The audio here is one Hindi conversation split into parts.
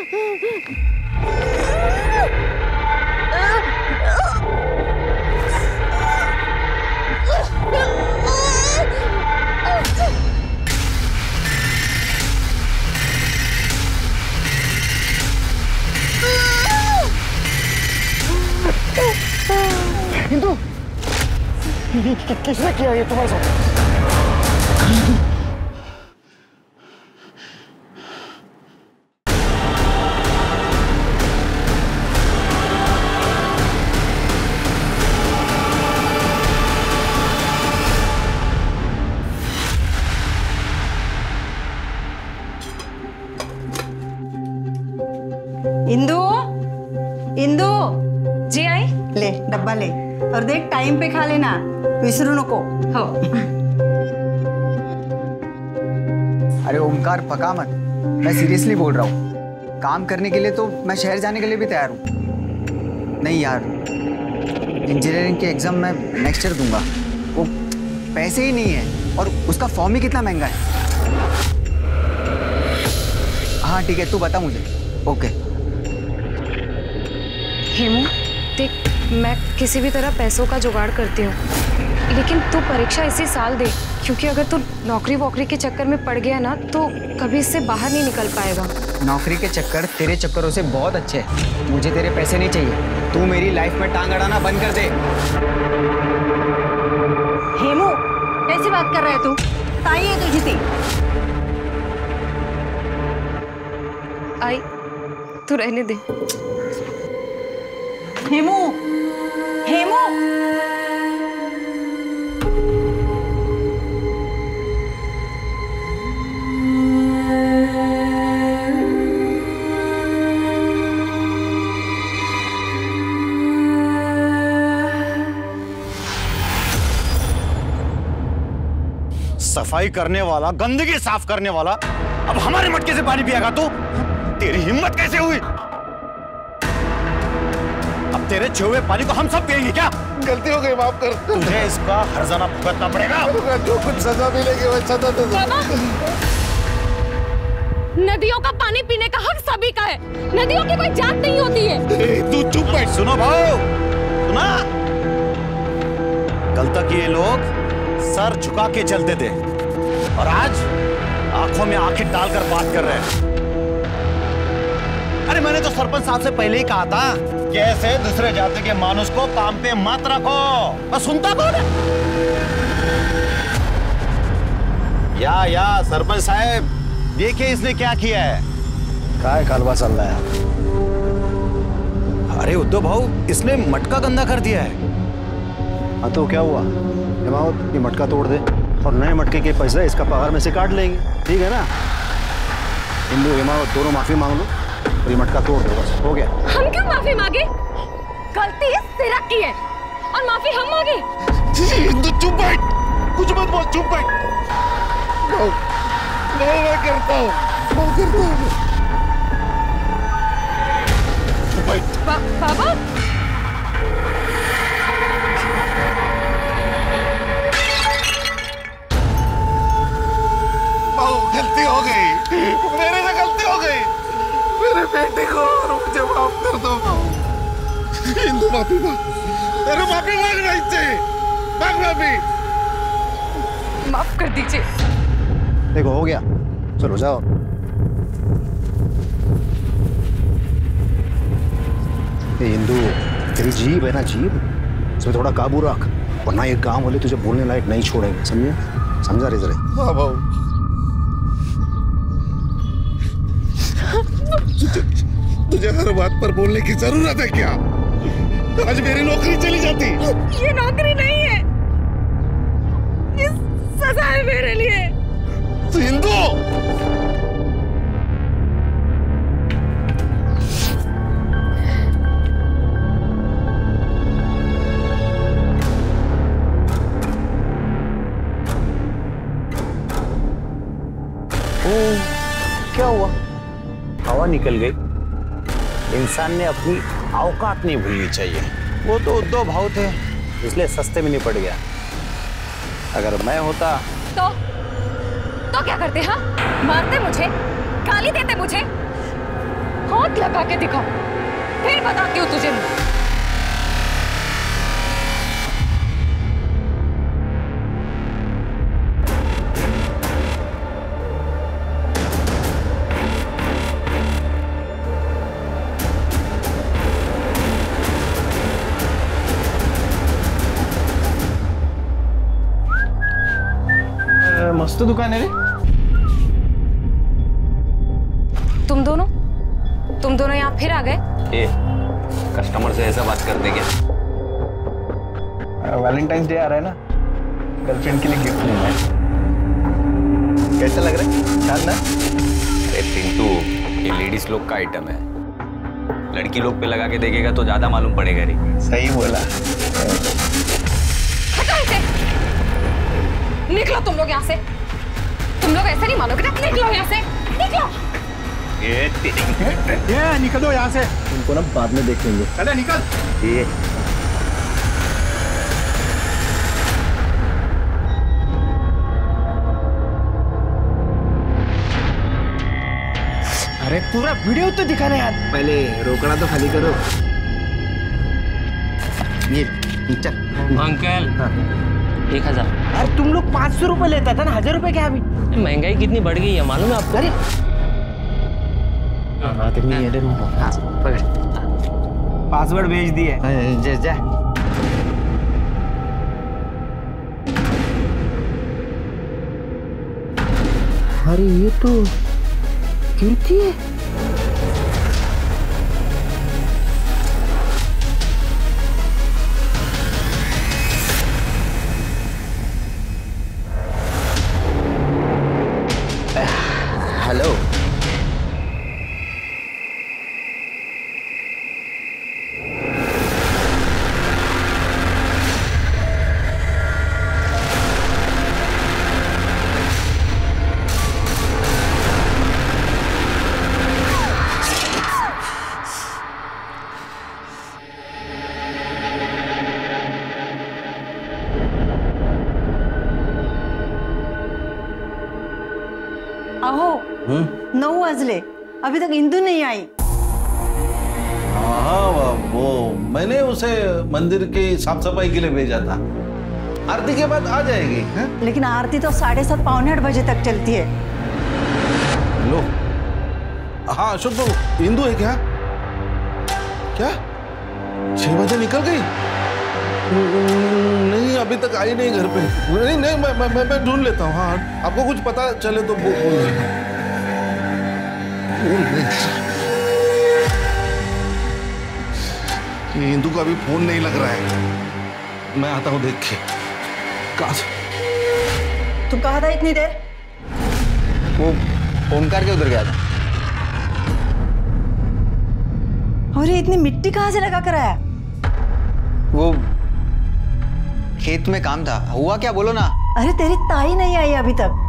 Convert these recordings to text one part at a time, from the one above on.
हिंदू, किसने किया ये तुम्हारे साथ? इंदू, इंदू, जी आई। ले डब्बा ले और देख टाइम पे खा लेना, विसरू नको। हो। अरे ओमकार पका मत, मैं सीरियसली बोल रहा हूँ। काम करने के लिए तो मैं शहर जाने के लिए भी तैयार हूँ। नहीं यार, इंजीनियरिंग के एग्जाम मैं नेक्स्ट ईयर दूंगा। वो पैसे ही नहीं है और उसका फॉर्म ही कितना महंगा है। हाँ ठीक है, तू बता मुझे। ओके। हेमू देख, मैं किसी भी तरह पैसों का जुगाड़ करती हूँ, लेकिन तू परीक्षा इसी साल दे, क्योंकि अगर तू नौकरी वोकरी के चक्कर में पड़ गया ना तो कभी इससे बाहर नहीं निकल पाएगा। नौकरी के चक्कर तेरे चक्करों से बहुत अच्छे हैं। मुझे तेरे पैसे नहीं चाहिए। तू मेरी लाइफ में टांग अड़ाना बंद कर दे। हेमू, कैसी बात कर रहा है तू? ताई है तुझी ती। आई, तू रहने दे। हेमू, हेमू, सफाई करने वाला, गंदगी साफ करने वाला, अब हमारे मटके से पानी पिएगा तू? तेरी हिम्मत कैसे हुई? अब तेरे छुए पानी को हम सब पिएंगे क्या? गलती हो गई, माफ कर। तुझे इसका हर्जाना भुगतना पड़ेगा। जो कुछ सजा मिलेगी वो सजा दे दो। नदियों का पानी पीने का हक सभी का है। नदियों की कोई जात नहीं होती है। तू चुप बैठ। सुनो भाऊ, सुना? कल तक ये लोग सर झुका के चलते थे और आज आंखों में आंखें डालकर बात कर रहे हैं। अरे मैंने तो सरपंच साहब से पहले ही कहा था कि ऐसे दूसरे जाति के मानुष को काम पे मत रखो। बस सुनता कौन है? या सरपंच साहब, देखिए इसने क्या किया है। काय कालवा चल रहा है? अरे उद्धव भाऊ, इसने मटका गंदा कर दिया है। हाँ तो क्या हुआ? हिमावत, ये मटका तोड़ दे और नए मटके के पैसे इसका पगार में से काट लेंगे, ठीक है ना? हिंदू हिमावत दोनों माफी मांग लो और ये मटका तोड़ दो, बस हो गया। हम क्यों माफी मांगे? गलती सिरा की है और माफी हम मांगे। हिंदू चुप बैठ, कुछ मत बोल, चुप बैठ। मैं करता हूँ, चुप बैठ। बाबा, गलती हो गई, मेरे से गलती हो गई। मेरे बेटे को और मुझे माफ कर दो। हिंदू माफी मांग, तेरे माफी मांगना चाहिए, मांग माफी। माफ कर दीजिए। देखो हो गया, चलो जाओ। ये हिंदू, तेरी जीभ है ना, जीभ, इसमें थोड़ा काबू रख, वरना ये गांव वाले तुझे बोलने लायक नहीं छोड़ेंगे, समझे? समझा रे जरा? हाँ भाऊ। तुझे हर बात पर बोलने की जरूरत है क्या? आज मेरी नौकरी चली जाती। ये नौकरी नहीं है, ये सजा है मेरे लिए। हिंदू, क्या हुआ? हवा निकल गई। इंसान ने अपनी औकात नहीं भूलनी चाहिए। वो तो उद्धव भाव थे, इसलिए सस्ते में निपट गया। अगर मैं होता तो क्या करते? हाँ, मारते मुझे, गाली देते मुझे। हाथ लगा के दिखा, फिर बताती हूँ तुझे। मस्त दुकान है रे। तुम दोनों यहाँ फिर आ गए? कस्टमर से ऐसा बात करते क्या? वैलेंटाइंस डे आ रहा है ना, गर्लफ्रेंड के लिए गिफ्ट लेना है। कैसा लग रहा है? शानदार। अरे पिंटू, ये लेडीज लोग का आइटम है, लड़की लोग पे लगा के देखेगा तो ज्यादा मालूम पड़ेगा रे। सही बोला। हटो इसे, निकलो तुम लोग यहाँ से। तुम लोग ऐसे नहीं मानोगे ना, निकलो यहाँ से, निकलो। ये निकलो यहाँ से। उनको ना बाद में देख लेंगे। अरे निकल। ये अरे पूरा वीडियो तो दिखाना यार, पहले रोकड़ा तो खाली करो। ये चल अंकल। हाँ। 1000। अरे तुम लोग 500 रुपए लेता था ना, 1000 रुपए क्या अभी? महंगाई कितनी बढ़ गई है मालूम है आपको? अरे हाँ, पकड़। पासवर्ड भेज दिए। जा। अरे ये तो कीर्ति है। हेलो। अहो 9 वाजले, अभी तक इंदु नहीं आई। हाँ वो मैंने उसे मंदिर की साफ सफाई के लिए भेजा था, आरती के बाद आ जाएगी। है? लेकिन आरती तो 7:30 पौने 8 बजे तक चलती है। हेलो। हाँ अशोक बाबू, इंदु है क्या? क्या 6 बजे निकल गई? नहीं अभी तक आई नहीं घर पे। नहीं मैं ढूंढ लेता हूँ। हाँ आपको कुछ पता चले तो बोल देना। इंदु का अभी फोन नहीं लग रहा है, मैं आता हूँ देख के। कहाँ से? तुम कहा था इतनी देर? वो ओमकार के उधर गया था। और ये इतनी मिट्टी कहाँ से लगा कर आया? वो खेत में काम था। हुआ क्या बोलो ना। अरे तेरी ताई नहीं आई अभी तक।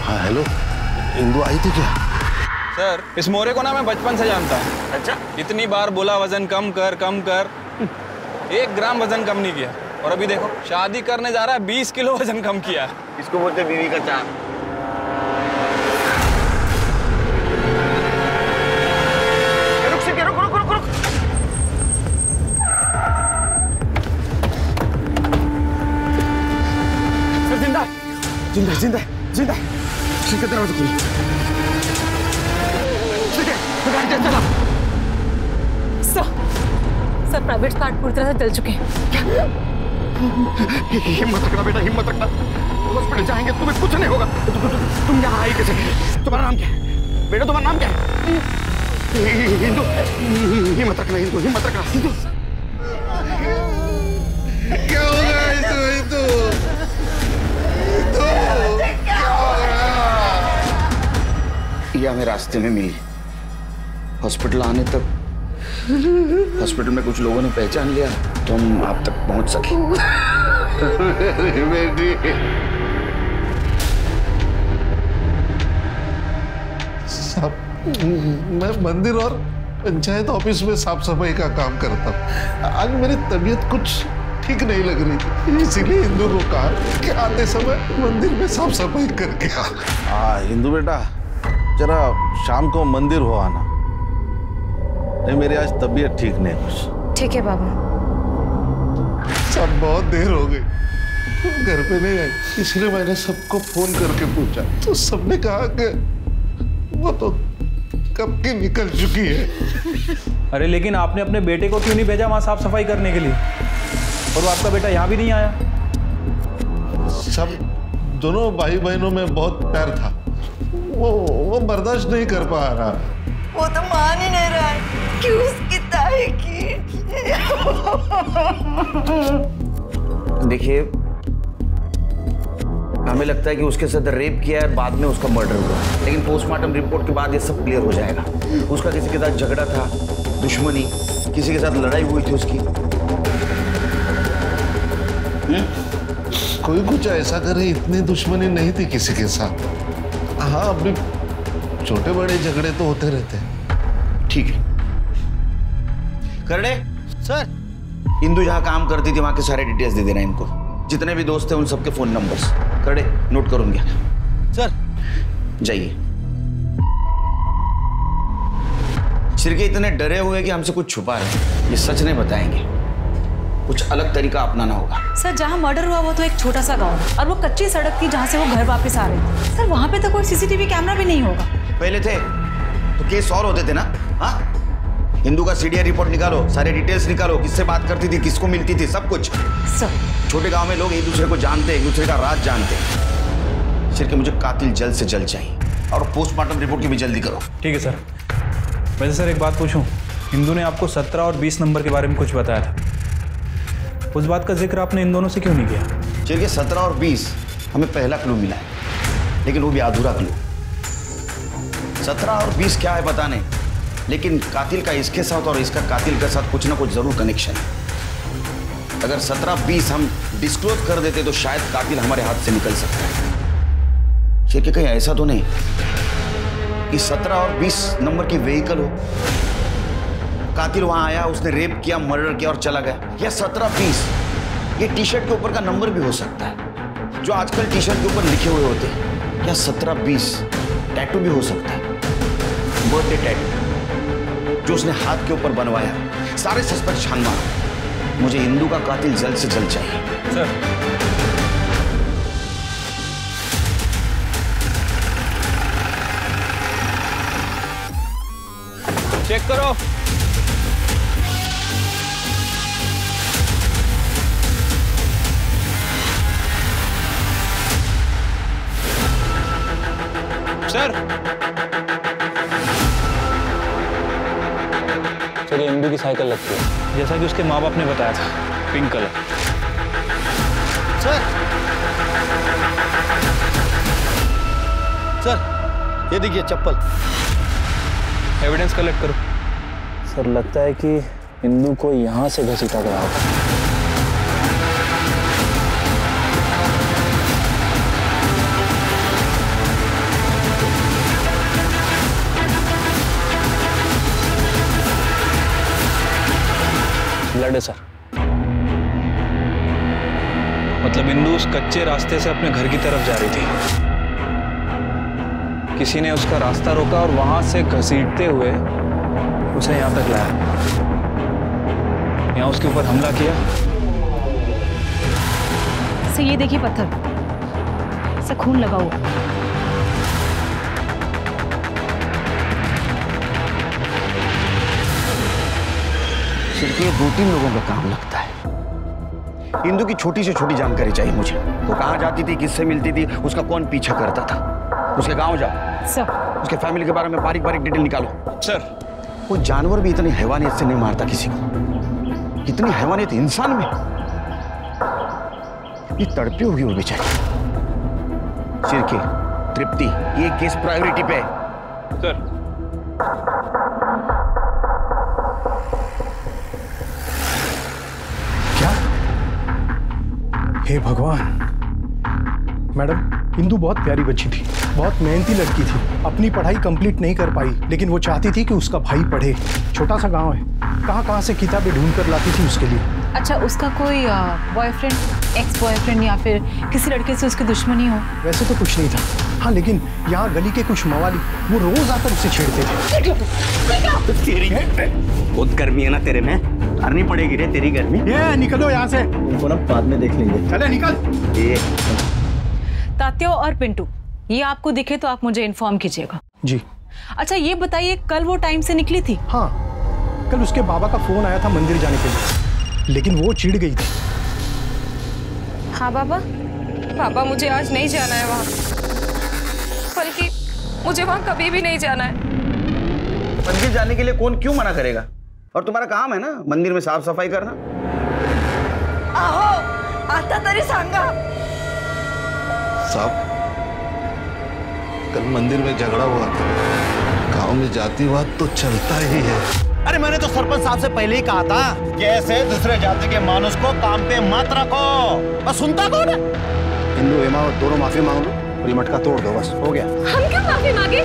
हाँ हेलो, इंदु आई थी क्या? सर इस मोरे को ना मैं बचपन से जानता हूँ। अच्छा? इतनी बार बोला वजन कम कर 1 ग्राम वजन कम नहीं किया, और अभी देखो शादी करने जा रहा है 20 किलो वजन कम किया। इसको बोलते बीवी का चाप। रुक। जिंदा। ठीक है, दरवाजा खोलो। चला। सर प्राइवेट कार्ड पूरी तरह से जल चुके हैं। हिम्मत रखना बेटा, हिम्मत रखना। हॉस्पिटल जाएंगे, तुम्हें कुछ नहीं होगा। तुम यहाँ आई कैसे? तुम्हारा नाम क्या है बेटा? तुम्हारा नाम क्या है? हिंदू। हिम्मत रखना हिंदू, हिम्मत रखना हिंदू। क्या हो गया इंदु? ये हमें रास्ते में मिली। हॉस्पिटल आने तक हॉस्पिटल में कुछ लोगों ने पहचान लिया तो हम आप तक पहुंच सके। बेटी मैं मंदिर और पंचायत ऑफिस में साफ सफाई का काम करता हूँ। आज मेरी तबीयत कुछ ठीक नहीं लग रही थी, इसीलिए इंदू को कहा कि आते समय मंदिर में साफ सफाई करके आ। इंदू बेटा, जरा शाम को मंदिर हो आना। नहीं, मेरी आज तबीयत ठीक नहीं कुछ। ठीक है बाबा। सब बहुत देर हो गई, घर पे नहीं आई, इसलिए मैंने सबको फोन करके पूछा तो सबने कहा कि वो तो कब की निकल चुकी है। अरे लेकिन आपने अपने बेटे को क्यों नहीं भेजा वहां साफ सफाई करने के लिए? और वो आपका बेटा यहाँ भी नहीं आया? सब दोनों भाई बहनों में बहुत प्यार था, वो बर्दाश्त नहीं कर पा रहा। वो तो मान ही नहीं रहा है कि उसकी ताई की। देखिए, हमें लगता है कि उसके साथ रेप किया है, बाद में उसका मर्डर हुआ, लेकिन पोस्टमार्टम रिपोर्ट के बाद ये सब क्लियर हो जाएगा। उसका किसी के साथ झगड़ा था, दुश्मनी, किसी के साथ लड़ाई हुई थी उसकी। कोई कुछ ऐसा करे, इतनी दुश्मनी नहीं थी किसी के साथ। हाँ, अभी छोटे बड़े झगड़े तो होते रहते हैं। ठीक है करड़े सर, इंदू जहाँ काम करती थी वहां के सारे डिटेल्स दे देना इनको, जितने भी दोस्त थे उन सबके फोन नंबर्स। करड़े नोट करूंगा सर। जाइए। सिरके इतने डरे हुए कि हमसे कुछ छुपा रहे, ये सच नहीं बताएंगे, कुछ अलग तरीका अपनाना होगा। सर, जहाँ मर्डर हुआ वो तो एक छोटा सा गांव है और वो कच्ची सड़क थी जहाँ से वो घर वापस आ रहे थे। सर, वहाँ पे तो कोई सीसीटीवी कैमरा भी नहीं होगा। पहले थे तो केस और होते थे ना। हाँ, हिंदू का सीडीआर रिपोर्ट निकालो, सारे डिटेल्स निकालो, किससे बात करती थी, किसको मिलती थी, सब कुछ। सर, छोटे गांव में लोग एक दूसरे को जानते, एक दूसरे का राज जानते। सिर्फ मुझे कातिल जल्द से जल्द चाहिए और पोस्टमार्टम रिपोर्ट की भी जल्दी करो। ठीक है सर। वैसे सर एक बात पूछूं, हिंदू ने आपको 17 और 20 नंबर के बारे में कुछ बताया था, उस बात का जिक्र आपने इन दोनों से क्यों नहीं किया? चलिए 17 और 20 हमें पहला क्लू मिला है, लेकिन वो भी अधूरा क्लू। 17 और 20 क्या है पता नहीं, लेकिन कातिल का इसके साथ और इसका कातिल के साथ कुछ ना कुछ जरूर कनेक्शन है। अगर 17-20 हम डिस्क्लोज कर देते तो शायद कातिल हमारे हाथ से निकल सकता है। शेर के कहीं ऐसा तो नहीं कि 17 और 20 नंबर की व्हीकल हो, कातिल वहां आया, उसने रेप किया, मर्डर किया और चला गया। या 17-20 ये टी शर्ट के ऊपर का नंबर भी हो सकता है, जो आजकल टी शर्ट के ऊपर लिखे हुए होते हैं। या 17-20 टैटू भी हो सकता है, बर्थडे टैटू जो उसने हाथ के ऊपर बनवाया। सारे सस्पेक्ट छान मारो, मुझे हिंदू का कातिल जल्द से जल्द चाहिए। सर, चेक करो। सर, चलिए, हिंदू की साइकिल लगती है, जैसा कि उसके माँ बाप ने बताया था, पिंक कलर। सर, ये देखिए चप्पल। एविडेंस कलेक्ट करो। सर लगता है कि हिंदू को यहाँ से घसीटा गया होगा। ब्लड है सर। मतलब इंदू उस कच्चे रास्ते से अपने घर की तरफ जा रही थी, किसी ने उसका रास्ता रोका और वहां से घसीटते हुए उसे यहां तक लाया, यहां उसके ऊपर हमला किया। सर, ये देखिए पत्थर से खून लगा हुआ। सिर्फ ये 2-3 लोगों का काम लगता है। हिंदू की छोटी से छोटी जानकारी चाहिए मुझे। वो कहाँ जाती थी, किससे मिलती थी, उसका कौन पीछा करता था। उसके गांव जाओ सर, उसके फैमिली के बारे में बारीक बारीक डिटेल निकालो। सर, वो जानवर भी इतनी हैवानियत से नहीं मारता किसी को, इतनी हैवानियत इंसान में। ये तड़पी होगी वो बेचारी। सिरके, तृप्ति, ये केस प्रायोरिटी पे है। सर, क्या? हे भगवान, मैडम हिंदू बहुत प्यारी बच्ची थी, बहुत मेहनती लड़की थी। अपनी पढ़ाई कंप्लीट नहीं कर पाई, लेकिन वो चाहती थी कि उसका भाई पढ़े। छोटा सा गांव है, कहाँ से किताबें ढूंढ कर लाती थी उसके लिए। अच्छा, उसका कोई बॉयफ्रेंड, एक्स बॉयफ्रेंड या फिर किसी लड़के से उसकी दुश्मनी हो? वैसे तो कुछ नहीं था, हाँ, लेकिन यहाँ गली के कुछ मवाली वो रोज आकर उसे छेड़ते थे। तेरी बहुत गर्मी है ना तेरे में, उतारनी पड़ेगी रे तेरी गर्मी। ये निकलो यहाँ से, उनको ना बाद में देख लेंगे। चले निकल। तात्या और पिंटू, ये आपको दिखे तो आप मुझे इन्फॉर्म कीजिएगा। जी। अच्छा ये बताइए, कल वो टाइम से निकली थी? हाँ, कल उसके बाबा का फोन आया था मंदिर जाने के लिए, लेकिन वो चिढ़ गई थी। हाँ पापा मुझे आज नहीं जाना है वहाँ, बल्कि मुझे वहाँ कभी भी नहीं जाना है। मंदिर जाने के लिए कौन क्यों मना करेगा? और तुम्हारा काम है ना मंदिर में साफ सफाई करना। आहो, आता तरी सांगा। साहब, कल मंदिर में झगड़ा हुआ था, गांव में जातिवाद तो चलता ही है। अरे मैंने तो सरपंच साहब से पहले ही कहा था कि ऐसे दूसरे जाति के मानुष को काम पे मत रखो। बस सुनता कौन है? हिंदू हिमावत दोनों माफी मांग लो और ये मटका तोड़ दो, बस हो गया। हम क्यों माफी मांगे?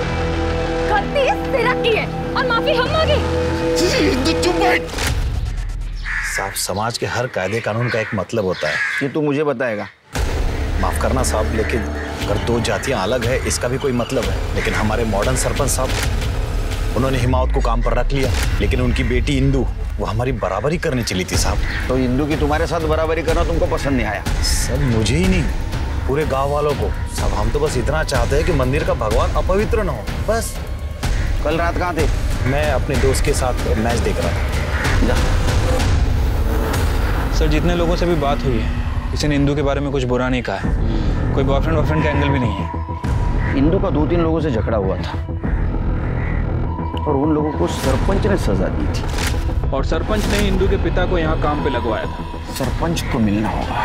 गलती तेरा की है और माफी हम मांगे। चुप बैठ। साहब, समाज के हर कायदे कानून का एक मतलब होता है। ये तो मुझे बताएगा। माफ करना साहब, लेकिन अगर दो जातियां अलग है इसका भी कोई मतलब है। लेकिन हमारे मॉडर्न सरपंच साहब, उन्होंने हिमावत को काम पर रख लिया, लेकिन उनकी बेटी इंदू वो हमारी बराबरी करने चली थी साहब। तो इंदू की तुम्हारे साथ बराबरी करना तुमको पसंद नहीं आया? सब मुझे ही नहीं, पूरे गांव वालों को। सब हम तो बस इतना चाहते हैं कि मंदिर का भगवान अपवित्र न हो, बस। कल रात कहाँ थे? मैं अपने दोस्त के साथ मैच देख रहा था। सर, जितने लोगों से भी बात हुई है, किसी ने इंदू के बारे में कुछ बुरा नहीं कहा है। कोई बॉयफ्रेंड का एंगल भी नहीं है। इंदू का 2-3 लोगों से झगड़ा हुआ था और उन लोगों को सरपंच ने सजा दी थी। और सरपंच ने इंदू के पिता को यहाँ काम पे लगवाया था। सरपंच को मिलना होगा।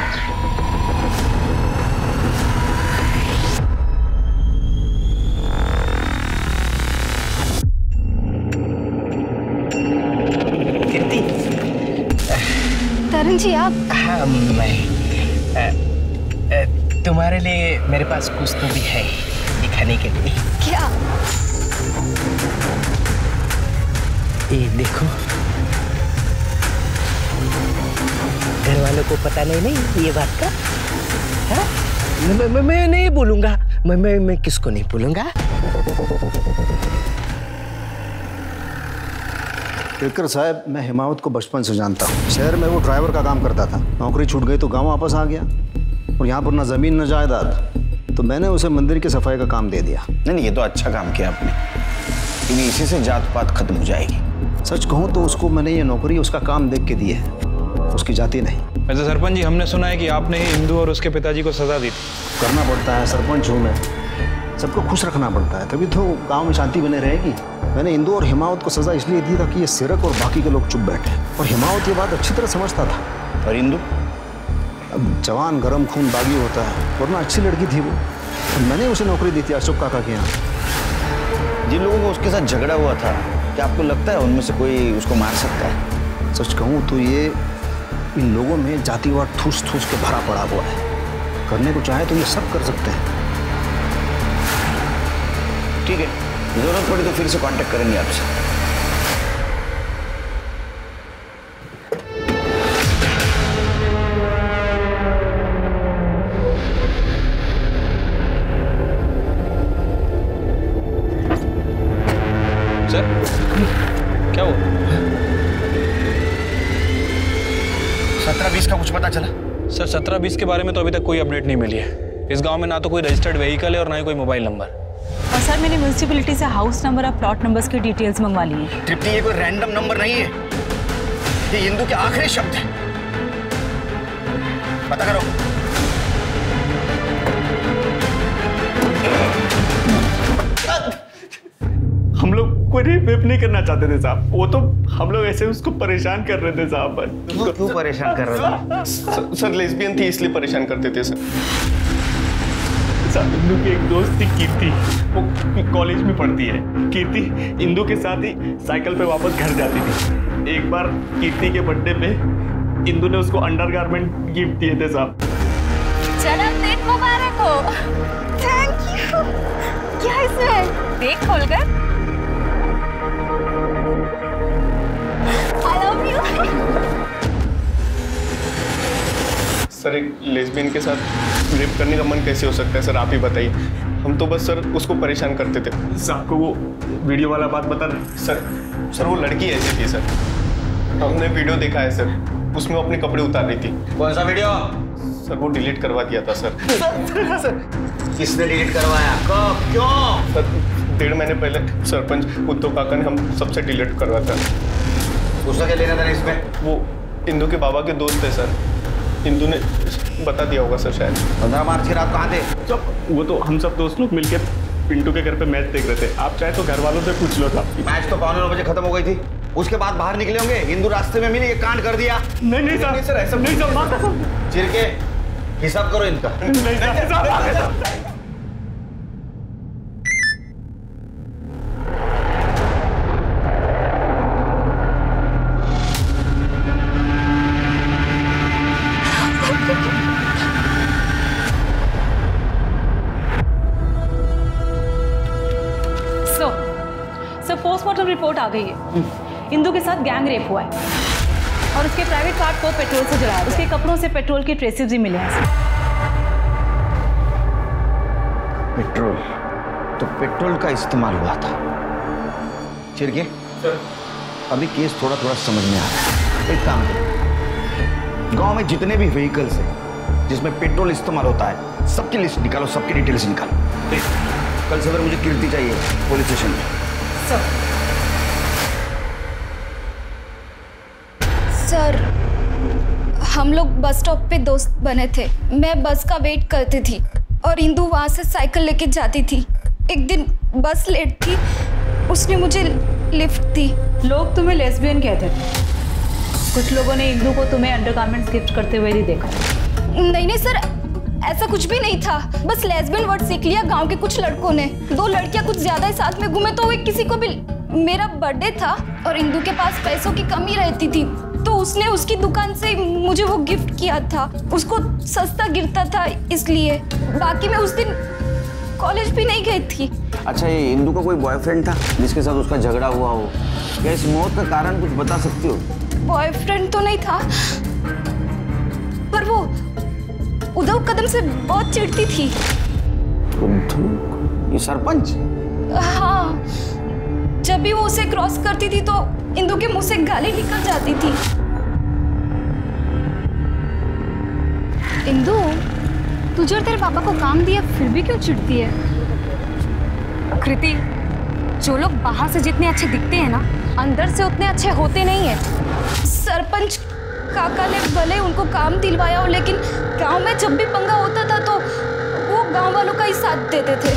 तरुण जी आप? हाँ, मैं तुम्हारे लिए मेरे पास कुछ तो भी है दिखाने के लिए। क्या? ये देखो, घर वालों को पता नहीं ये बात का। हाँ? मैं नहीं बोलूंगा, मैं किसको नहीं बोलूंगा। केरकर साहब, मैं हिमावत को बचपन से जानता हूँ। शहर में वो ड्राइवर का काम करता था, नौकरी छूट गई तो गांव वापस आ गया, और यहाँ पर ना जमीन न जायदाद, तो मैंने उसे मंदिर की सफाई का काम दे दिया। नहीं, ये तो अच्छा काम किया आपने, क्योंकि इसी से जात पात खत्म हो जाएगी। सच कहूँ तो उसको मैंने ये नौकरी उसका काम देख के दी है, उसकी जाति नहीं। वैसे सरपंच जी, हमने सुना है कि आपने ही इंदू और उसके पिताजी को सजा दी थी। करना पड़ता है, सरपंच हूँ मैं, सबको खुश रखना पड़ता है, तभी तो गांव में शांति बने रहेगी। मैंने इंदू और हिमावत को सजा इसलिए दी था कि ये सिरक और बाकी के लोग चुप बैठे, और हिमावत ये बात अच्छी तरह समझता था। और इंदू? अब जवान गरम खून बागी होता है, वरना अच्छी लड़की थी वो, तो मैंने उसे नौकरी दी थी अशोक काका के यहाँ। जिन लोगों को उसके साथ झगड़ा हुआ था, क्या आपको लगता है उनमें से कोई उसको मार सकता है? सच कहूँ तो ये इन लोगों में जातिवाद ठूस ठूस के भरा पड़ा हुआ है, करने को चाहे तो ये सब कर सकते हैं। ठीक है, जरूरत पड़ी तो फिर से कांटेक्ट करेंगे आपसे। सर, क्या हुआ? 17-20 का कुछ पता चला? सर, 17-20 के बारे में तो अभी तक कोई अपडेट नहीं मिली है। इस गांव में ना तो कोई रजिस्टर्ड व्हीकल है और ना ही कोई मोबाइल नंबर। और सर, मैंने म्यूनिसिपैलिटी से हाउस नंबर और प्लॉट नंबर्स की डिटेल्स मंगवा ली है। तृप्ति, ये कोई रैंडम नंबर नहीं है, ये इंदू के आखिरी शब्द है। पता करो। हम लोग कोई रेप नहीं करना चाहते थे साहब, वो तो हम लोग ऐसे उसको परेशान कर रहे थे साहब। बस क्यों परेशान कर रहे थे? सर लेस्बियन थी इसलिए परेशान करते थे सर। इंदू की एक दोस्त थी कीर्ति, वो कॉलेज में पढ़ती है। कीर्ति इंदू के साथ ही साइकिल पे वापस घर जाती थी। एक बार कीर्ति के बर्थडे पे इंदू ने उसको अंडरगारमेंट गिफ्ट दिए थे साहब। जन्मदिन मुबारक हो। Thank you. क्या इसमें? देख खोलकर। I love you। सर एक लेस्बियन के साथ रेप करने का मन कैसे हो सकता है सर, आप ही बताइए। हम तो बस सर उसको परेशान करते थे। सर आपको वो वीडियो वाला बात बता दें। सर वो लड़की ऐसी थी सर, हमने वीडियो देखा है सर, उसमें अपने कपड़े उतार रही थी। कौन सा वीडियो? सर वो डिलीट करवा दिया था सर। किसने डिलीट करवाया, कब, क्यों? सर 1.5 महीने पहले सरपंच उद्धव काका ने हम सबसे डिलीट करवाया था। उसका क्या लेना था इसमें? वो इंदू के बाबा के दोस्त है सर, इंदू ने बता दिया होगा सर शायद। 15 मार्च की रात कहाँ थे? वो तो हम सब दोस्त लोग मिलके पिंटू के घर पे मैच देख रहे थे। आप चाहे तो घर वालों से पूछ लो था। मैच तो 9:15 बजे खत्म हो गई थी, उसके बाद बाहर निकले होंगे, हिंदू रास्ते में मिली, ये कांड कर दिया। नहीं सर ऐसा नहीं सर। चिरके हिसाब करो इनका। नहीं सर। पोस्टमार्टम रिपोर्ट आ गई है। इंदू के साथ गैंग रेप हुआ है और उसके प्राइवेट कार को पेट्रोल से जलाया। उसके कपड़ों से पेट्रोल के ट्रेसेस भी मिले हैं। पेट्रोल? तो पेट्रोल का इस्तेमाल हुआ था। चिरके सर, अभी केस थोड़ा थोड़ा समझ में आ रहा है। एक काम करो, गांव में जितने भी व्हीकल्स हैं जिसमें पेट्रोल इस्तेमाल होता है, सबकी लिस्ट निकालो, सबकी डिटेल्स निकालो। कल सवेरे मुझे कीर्ति चाहिए पुलिस स्टेशन में। सर, हम लोग बस स्टॉप पे दोस्त बने थे। मैं बस का वेट करती थी और इंदू वहाँ से साइकिल लेके जाती थी। एक दिन बस लेट थी, उसने मुझे लिफ्ट दी। लोग तुम्हें लेस्बियन कहते थे। कुछ लोगों ने इंदू को तुम्हें अंडरगारमेंट्स गिफ्ट करते हुए भी देखा। नहीं सर, ऐसा कुछ भी नहीं था। बस लेस्बियन वर्ड सीख लिया गांव के कुछ लड़कों ने। 2 लड़कियां कुछ ज्यादा ही साथ में घूमे तो किसी को भी। मेरा बर्थडे था और इंदू के पास पैसों की कमी रहती थी, तो उसने उसकी दुकान से मुझे वो गिफ्ट किया था। उसको सस्ता गिरता था इसलिए। बाकी मैं उस दिन कॉलेज भी नहीं गई थी। अच्छा, ये इंदू का कोई बॉयफ्रेंड था जिसके साथ उसका झगड़ा हुआ हो? क्या इस मौत का कारण कुछ बता सकती हो? बॉयफ्रेंड तो नहीं था, पर वो उद्धव कदम से बहुत चिढ़ती थी। ये सरपंच? हाँ, जब भी वो उसे क्रॉस करती थी तो इंदू के मुंह से गाली निकल जाती थी। इंदू, तुझे और तेरे पापा को काम दिया फिर भी क्यों चिढ़ती है? कृति, जो लोग बाहर से जितने अच्छे दिखते हैं ना, अंदर से उतने अच्छे होते नहीं है। सरपंच काका ने भले उनको काम दिलवाया हो, लेकिन गांव में जब भी पंगा होता था तो वो गांव वालों का ही साथ देते थे।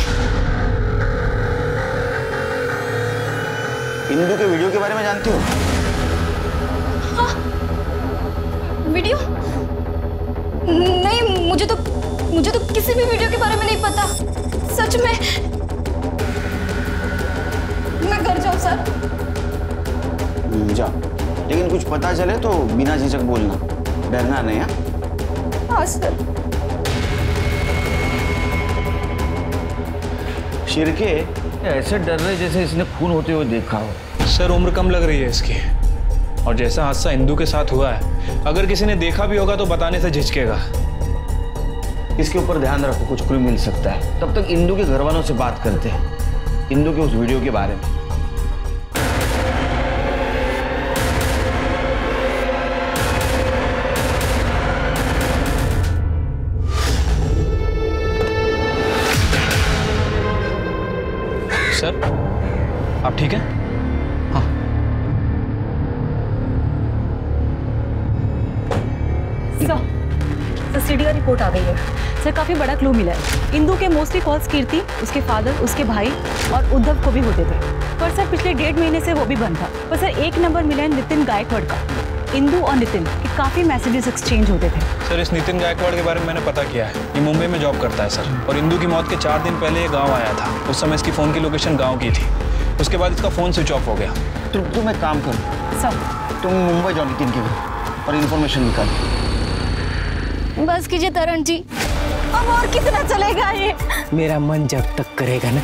इंदू के वीडियो के बारे में जानती हो? हाँ, वीडियो? नहीं, मुझे तो किसी भी वीडियो के बारे में नहीं पता। सच में। मैं घर जाऊं सर? जा, लेकिन कुछ पता चले तो बिना झिझक बोलना, डरना नहीं। हाँ सर। शिरके ऐसे डर रहे जैसे इसने खून होते हुए देखा हो। सर, उम्र कम लग रही है इसकी, और जैसा हादसा इंदू के साथ हुआ है, अगर किसी ने देखा भी होगा तो बताने से झिझकेगा। इसके ऊपर ध्यान रखो, कुछ क्लू मिल सकता है। तब तक इंदू के घर वालों से बात करते हैं, इंदू के उस वीडियो के बारे में। सर, आप ठीक हैं? हाँ। कस्टडी का रिपोर्ट आ गई है सर। काफी बड़ा क्लू मिला है। इंदू के मोस्टली कॉल्स कीर्ति, उसके फादर, उसके भाई और उद्धव को भी होते थे। पर सर पिछले 1.5 महीने से वो भी बंद था। पर सर एक नंबर मिला है नितिन गायकवाड़ का। इंदू और नितिन के काफी मैसेजेस एक्सचेंज होते थे। सर, इस नितिन गायकवाड़ के बारे में मैंने पता किया है। ये मुंबई में जॉब करता है सर, और इंदू की मौत के 4 दिन पहले ये गाँव आया था। उस समय इसकी फोन की लोकेशन गाँव की थी। उसके बाद इसका फोन स्विच ऑफ हो गया। तुम एक काम करो सर, तुम मुंबई जाओ नितिन के घर और इन्फॉर्मेशन निकालो। बस कीजिए तरण जी, अब और कितना चलेगा ये? मेरा मन जब तक करेगा ना।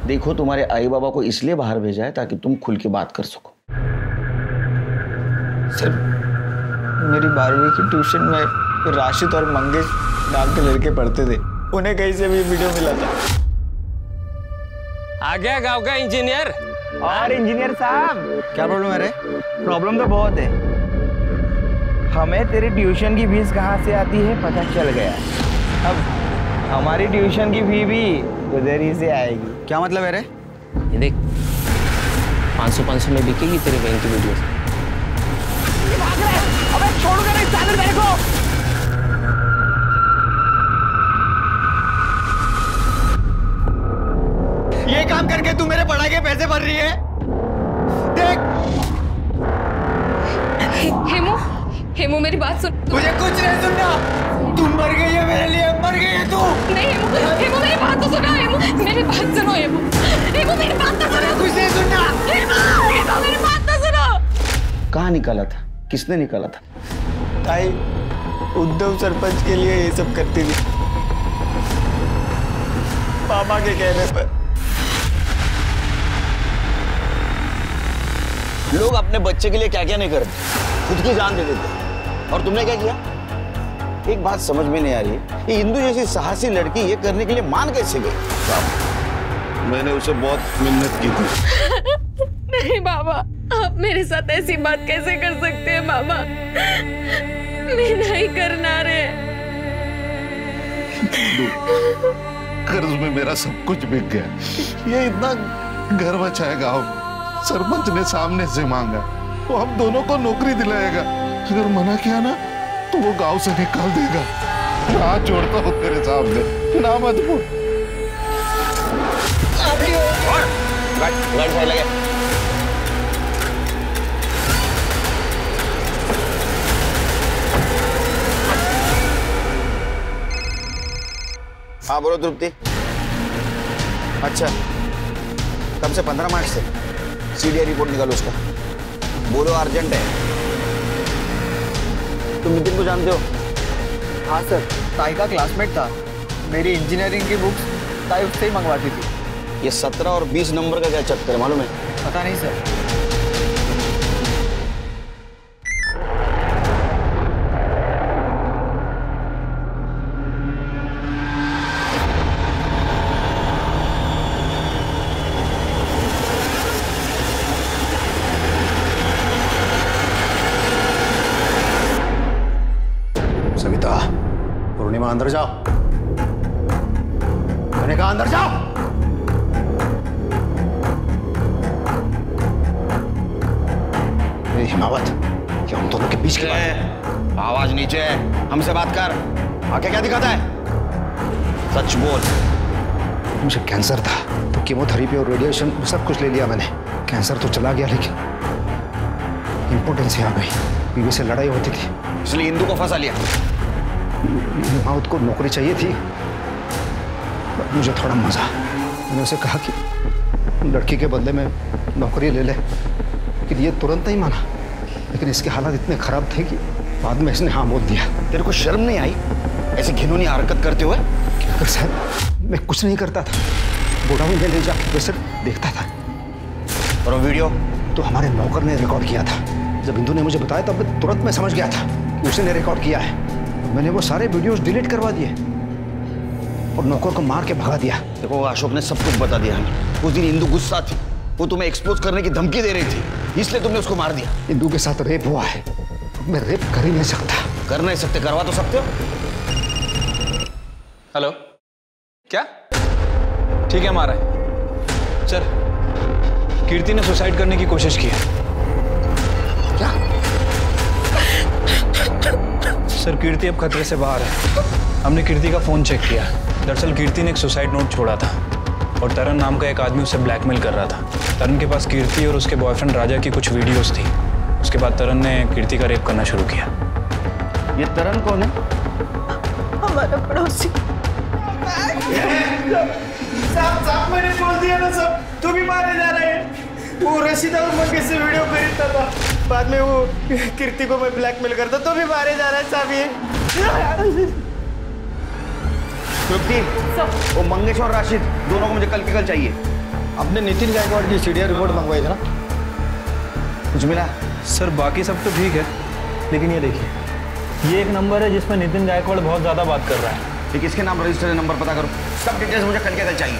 देखो, तुम्हारे आई बाबा को इसलिए बाहर भेजा है ताकि तुम खुल के बात कर सको। सर, मेरी 12वीं की ट्यूशन में राशिद और मंगेश नाम के लड़के पढ़ते थे, उन्हें कहीं से भी वीडियो मिला था। आ गया गांव का इंजीनियर। और इंजीनियर साहब, क्या प्रॉब्लम है रे? प्रॉब्लम तो बहुत है। हमें तेरी ट्यूशन की फीस कहाँ से आती है पता चल गया। अब हमारी ट्यूशन की फी भी उधर ही से आएगी। क्या मतलब है रे? ये देख, 500 में बिकेगी तेरे बैंक की वीडियो। भाग रहे हैं। अबे छोड़ूंगा नहीं साले मेरे को। ये काम करके तू मेरे पढ़ाई के पैसे भर रही है? देख। हेमू मेरी बात सुन। मुझे कुछ नहीं सुनना। तुम मर गई है मेरे लिए, मर गई है तू। नहीं हेमू मेरी बात तो सुनो। हेमू मेरी बात सुनो। हेमू मेरी बात तो सुनो। कुछ नहीं सुनना। हेमू मेरी बात तो सुनो। कहाँ निकाला था? किसने निकाला था? ताई उद्धव सरपंच के लिए ये सब करती थी, पापा के कहने पर। लोग अपने बच्चे के लिए क्या क्या नहीं करते, खुद की जान दे देते। और तुमने क्या किया? एक बात समझ में नहीं आ रही, ये इंदु जैसी साहसी लड़की ये करने के लिए मान कैसे गई? मैंने उसे बहुत मिन्नत की थी। नहीं बाबा, आप मेरे साथ ऐसी बात कैसे कर सकते हैं बाबा? मैं नहीं करना रे। कर्ज में मेरा सब कुछ बिक गया। ये इतना घर बचा है गाँव में, सरपंच ने सामने से मांगा, वो हम दोनों को नौकरी दिलाएगा। अगर मना किया ना तो वो गांव से निकाल देगा। हाथ जोड़ता हूँ तेरे सामने, ना मत बोल। हाँ बोलो तृप्ति। अच्छा, कब से? 15 मार्च से सीडीआई रिपोर्ट निकालो उसका। बोलो अर्जेंट है। तुम नितिन को जानते हो? हाँ सर, ताई का क्लासमेट था। मेरी इंजीनियरिंग की बुक्स ताई उससे ही मंगवाती थी। ये 17 और 20 नंबर का क्या चक्कर है मालूम है? पता नहीं सर। सविता, पूर्णिमा अंदर जाओ। मैंने कहा अंदर जाओ। हिमावत, क्या हम दोनों के बीच की बात है? आवाज नीचे है, हमसे बात कर। आके क्या दिखाता है? सच बोल। मुझे कैंसर था तो कीमोथेरेपी और रेडिएशन सब कुछ ले लिया मैंने। कैंसर तो चला गया लेकिन इम्पोर्टेंस आ गई। बीवी से लड़ाई होती थी, इसलिए इंदु को फंसा लिया। हिमावत को नौकरी चाहिए थी, मुझे थोड़ा मजा। मैंने उसे कहा कि लड़की के बदले में नौकरी ले ले, लेकिन ये तुरंत नहीं माना। लेकिन इसके हालात इतने खराब थे कि बाद में इसने हाँ बोल दिया। तेरे को शर्म नहीं आई ऐसी घिनौनी हरकत करते हुए? क्या कर साहब, मैं कुछ नहीं करता था। गोडाउन में ले जाके बस देखता था। और वो वीडियो तो हमारे नौकर ने रिकॉर्ड किया था। जब इंदु ने मुझे बताया तब तुरंत मैं समझ गया था कि उसने रिकॉर्ड किया है। मैंने वो सारे वीडियोस डिलीट करवा दिए और नौकर को मार के भगा दिया। देखो, अशोक ने सब कुछ बता दिया हमें। उस दिन इंदु गुस्सा थी, वो तुम्हें एक्सपोज करने की धमकी दे रही थी, इसलिए तुमने उसको मार दिया। इंदु के साथ रेप हुआ है, मैं रेप कर ही नहीं सकता। कर नहीं सकते, करवा तो सकते हो। हेलो, क्या? ठीक है, मारा है सर। कीर्ति ने सुसाइड करने की कोशिश की है। क्या? सर, कीर्ति अब खतरे से बाहर है। हमने कीर्ति का फोन चेक किया। दरअसल कीर्ति ने एक सुसाइड नोट छोड़ा था और तरन नाम का एक आदमी उसे ब्लैकमेल कर रहा था। तरन के पास कीर्ति और उसके बॉयफ्रेंड राजा की कुछ वीडियोस थी। उसके बाद तरन ने कीर्ति का रेप करना शुरू किया। ये तरन कौन है? हमारा पड़ोसी। साहब मैंने बोल दिया ना सब, तू भी मारे जा रहे हैं। वो रशीदा और मंगे से वीडियो खरीदता था, बाद में वो कीर्ति को मैं ब्लैकमेल करता, तो भी मारे जा रहा है साहब ये। वो मंगेश और राशिद दोनों को मुझे कल के कल चाहिए। अपने नितिन गायकवाड़ की सीडीआर रिपोर्ट मंगवाई थी ना, कुछ मिला? सर बाकी सब तो ठीक है, लेकिन ये देखिए, ये एक नंबर है जिसमें नितिन गायकवाड़ बहुत ज़्यादा बात कर रहा है। ठीक, इसके नाम रजिस्टर नंबर पता करो, सब डिटेल्स मुझे कल के कल चाहिए।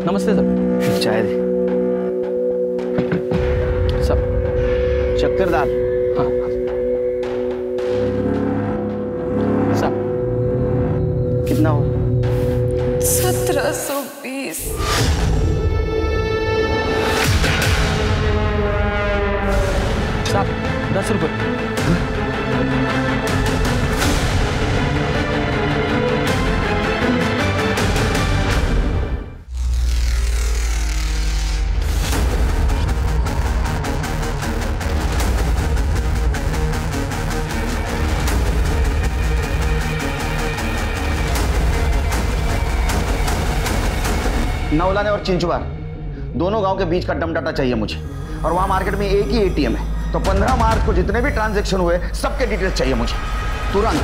नमस्ते सर। चाय दे। सब शक्कर दाल। हाँ सब कितना हो? 1720। साहब 10 रुपये। नौलाने और चिंचवार दोनों गांव के बीच का डम डाटा चाहिए मुझे, और वहां मार्केट में एक ही एटीएम है, तो 15 मार्च को जितने भी ट्रांजैक्शन हुए सबके डिटेल्स चाहिए मुझे तुरंत।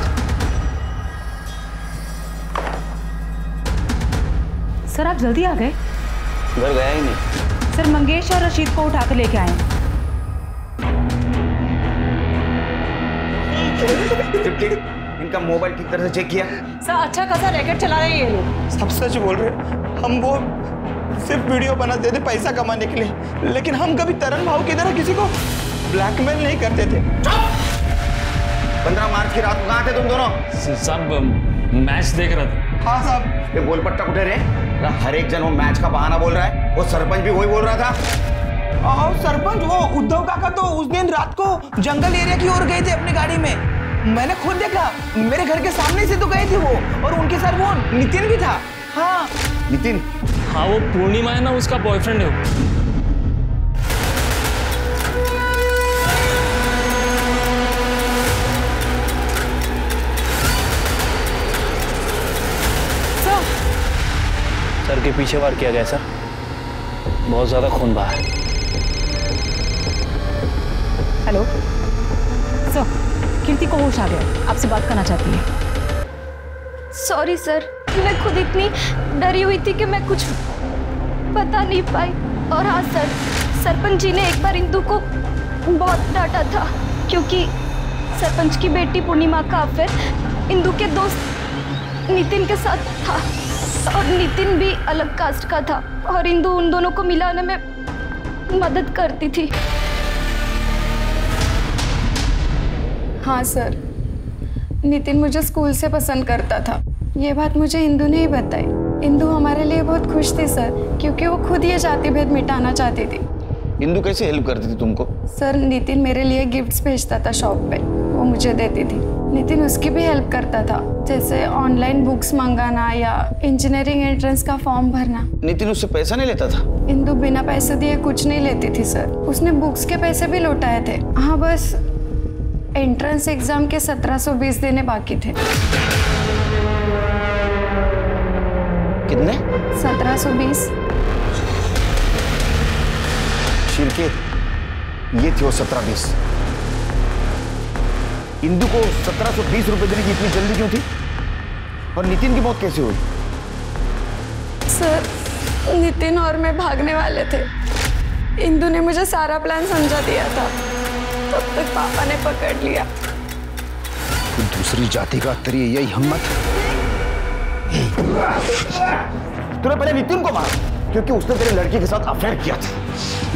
सर आप जल्दी आ गए? घर गया ही नहीं। सर मंगेश और रशीद को उठाकर लेके आए। इनका मोबाइल ठीक तरह से चेक किया? सर अच्छा खासा रैकेट चला रहे हैं ये लोग। सब सच बोल रहे हैं, हम वो सिर्फ वीडियो बनाते थे पैसा कमाने के लिए, लेकिन हम कभी तरन भाव की तरह किसी को ब्लैकमेल नहीं करते थे। 15 मार्च की रात को कहाँ थे तुम दोनों? सब मैच देख रहे थे। हाँ साहब। ये गोलपट्टा कुठे रे? हर एक जन वो मैच का बहाना बोल रहा है, वो सरपंच भी वही बोल रहा था। और सरपंच वो उद्धव काका तो उस दिन रात को जंगल एरिया की ओर गए थे अपनी गाड़ी में, मैंने खुद देखा, मेरे घर के सामने से तो गए थे वो, और उनके साथ वो नितिन भी था। हाँ नितिन? हाँ वो पूर्णिमा है ना, उसका बॉयफ्रेंड है वो। सर के पीछे वार किया गया सर, बहुत ज्यादा खून बहा है। हेलो सर, कीर्ति को होश आ गया, आपसे बात करना चाहती है। सॉरी सर, मैं खुद इतनी डरी हुई थी कि मैं कुछ बता नहीं पाई। और हाँ सर, सरपंच जी ने एक बार इंदु को बहुत डांटा था, क्योंकि सरपंच की बेटी पूर्णिमा का अफेयर इंदु के दोस्त नितिन के साथ था, और नितिन भी अलग कास्ट का था, और इंदु उन दोनों को मिलाने में मदद करती थी। हाँ सर, नितिन मुझे स्कूल से पसंद करता था, ये बात मुझे इंदु ने ही बताई। इंदु हमारे लिए बहुत खुश थी सर, क्योंकि वो खुद ये जाति भेद मिटाना चाहती थी। इंदु कैसे हेल्प करती थी तुमको? सर नितिन मेरे लिए गिफ्ट्स भेजता था शॉप पे, वो मुझे देती थी। नितिन उसकी भी हेल्प करता था, जैसे ऑनलाइन बुक्स मंगाना या इंजीनियरिंग एंट्रेंस का फॉर्म भरना। नितिन उससे पैसा नहीं लेता था? इंदु बिना पैसे दिए कुछ नहीं लेती थी सर, उसने बुक्स के पैसे भी लौटाए थे। हाँ बस एंट्रेंस एग्जाम के 1720 देने बाकी थे। कितने? 1720। शिरके, ये थे वो 1720। इंदु को 1720 रुपए देने की इतनी जल्दी क्यों थी? और नितिन की मौत कैसे हुई? सर नितिन और मैं भागने वाले थे, इंदु ने मुझे सारा प्लान समझा दिया था, तब तक पापा ने पकड़ लिया। दूसरी जाति का तेरी यही हिम्मत? तूने पहले नितिन को मारा क्योंकि उसने तेरे लड़की के साथ अफेयर किया था।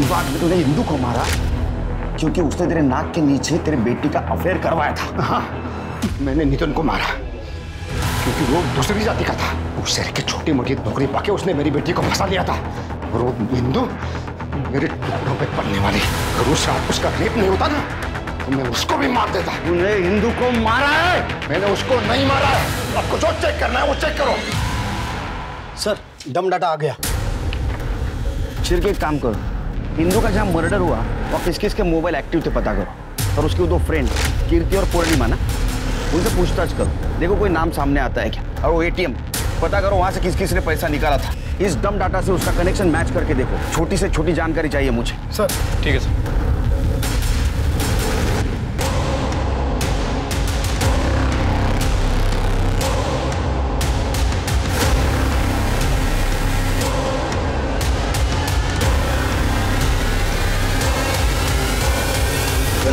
बाद में तूने इंदु को मारा क्योंकि उसने तेरे नाक के नीचे तेरे बेटी का अफेयर करवाया था। हाँ, मैंने नितिन को मारा क्योंकि वो दूसरी जाति का था। उस शहर की छोटी मोटी नौकरी पाके उसने मेरी बेटी को फंसा लिया था। और वो इंदु मेरे टुकड़ों पे पड़ने वाली, अगर उस रात उसका रेप नहीं होता ना तो मैं उसको भी मार देता। तूने इंदु को मारा है? मैंने उसको नहीं मारा है। आपको जो चेक करना है वो चेक करो। सर, डम डाटा आ गया। फिर एक काम करो, इंदु का जहाँ मर्डर हुआ वहाँ किस किस के मोबाइल एक्टिव थे पता करो, और उसके दो फ्रेंड कीर्ति और पूर्णिमा ना, उनसे पूछताछ करो, देखो कोई नाम सामने आता है क्या। और वो एटीएम पता करो वहाँ से किस किस ने पैसा निकाला था। इस डम डाटा से उसका कनेक्शन मैच करके देखो। छोटी से छोटी जानकारी चाहिए मुझे। सर ठीक है सर।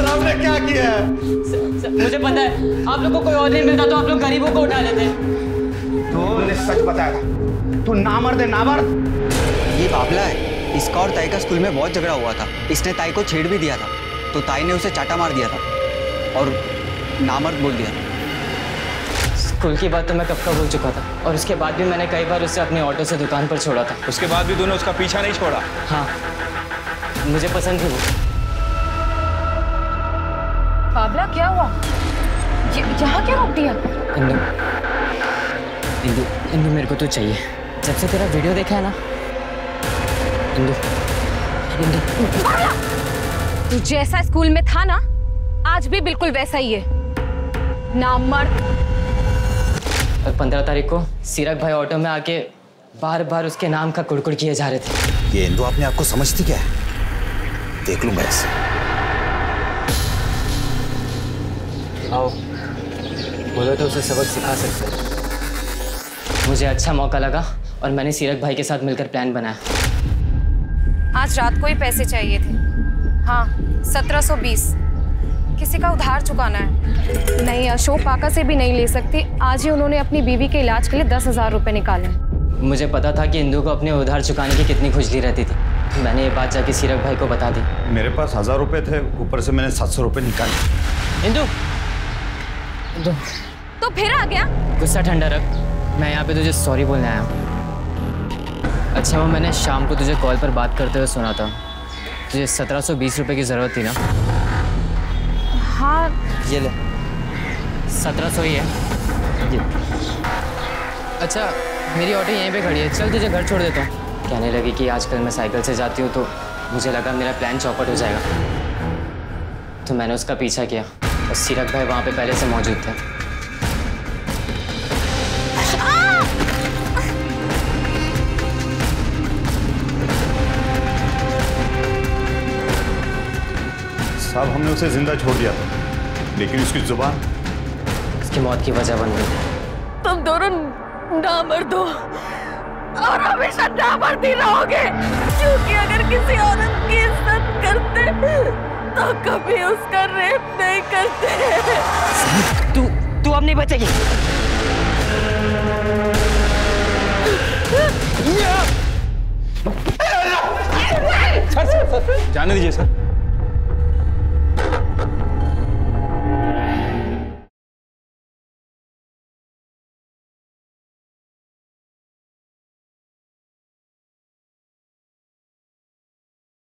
आपने क्या किया है? मुझे पता है, आप लोग को कोई और नहीं मिलता तो आप लोग गरीबों को उठा लेते। तूने सच बताया था, तू नामर्द है, नामर्द। ये बाबला है, इसका और ताई का स्कूल में बहुत झगड़ा हुआ था। इसने ताई को छेड़ भी दिया था, तो ताई ने उसे चाटा मार दिया था और नामर्द बोल दिया। स्कूल की बात तो मैं कब का भूल चुका था, और उसके बाद भी मैंने कई बार उसे अपने ऑटो से दुकान पर छोड़ा था। उसके बाद भी तूने उसका पीछा नहीं छोड़ा? हाँ, मुझे पसंद थी वो। बाबला क्या हुआ? यहाँ क्या रोक दिया? इंदु, इंदु, इंदु मेरे को तो चाहिए। जब से तेरा वीडियो देखा है ना इंदु, इंदु। तू जैसा स्कूल में था ना, आज भी बिल्कुल वैसा ही है, नामर्द। और 15 तारीख को सीरक भाई ऑटो में आके बार बार उसके नाम का कुड़कुड़ किए जा रहे थे। ये इंदु अपने आप को समझती क्या है? देख लूंगा इसे। आओ, बोलो तो उसे सबक सिखा सकते हैं। मुझे अच्छा मौका लगा और मैंने सीरक भाई के साथ मिलकर प्लान बनाया। आज रात को ही पैसे चाहिए थे। हाँ, 1720। किसी का उधार चुकाना है। नहीं, अशोक काका से भी नहीं ले सकती। आज ही उन्होंने अपनी बीवी के इलाज के लिए 10,000 रुपए निकाले। मुझे पता था कि इंदु को अपने उधार चुकाने की कितनी खुजली रहती थी। मैंने ये बात जाके सीरक भाई को बता दी। मेरे पास 1000 रुपए थे, ऊपर से मैंने 700 रुपए निकाले। इंदु, तो फिर आ गया? गुस्सा ठंडा रख, मैं यहाँ पे तुझे सॉरी बोलने आया हूँ। अच्छा वो मैंने शाम को तुझे कॉल पर बात करते हुए सुना था, तुझे 1720 रुपए की ज़रूरत थी ना? हाँ। ये ले, 1700 ही है ये। अच्छा मेरी ऑटो यहीं पे खड़ी है, चल तुझे घर छोड़ देता हूँ। कहने लगी कि आजकल मैं साइकिल से जाती हूँ तो मुझे लगा मेरा प्लान चौपट हो जाएगा, तो मैंने उसका पीछा किया और सीरक भाई वहाँ पे पहले से मौजूद थे। साहब हमने उसे जिंदा छोड़ दिया था, लेकिन उसकी जुबान उसकी मौत की वजह बन गई। तुम दोनों नामर्द हो और हमेशा नामर्द ही रहोगे, क्योंकि अगर किसी औरत की इज्जत करते तो कभी उसका रेप नहीं करते। तू अब नहीं बचेगी। सर जाने दीजिए सर।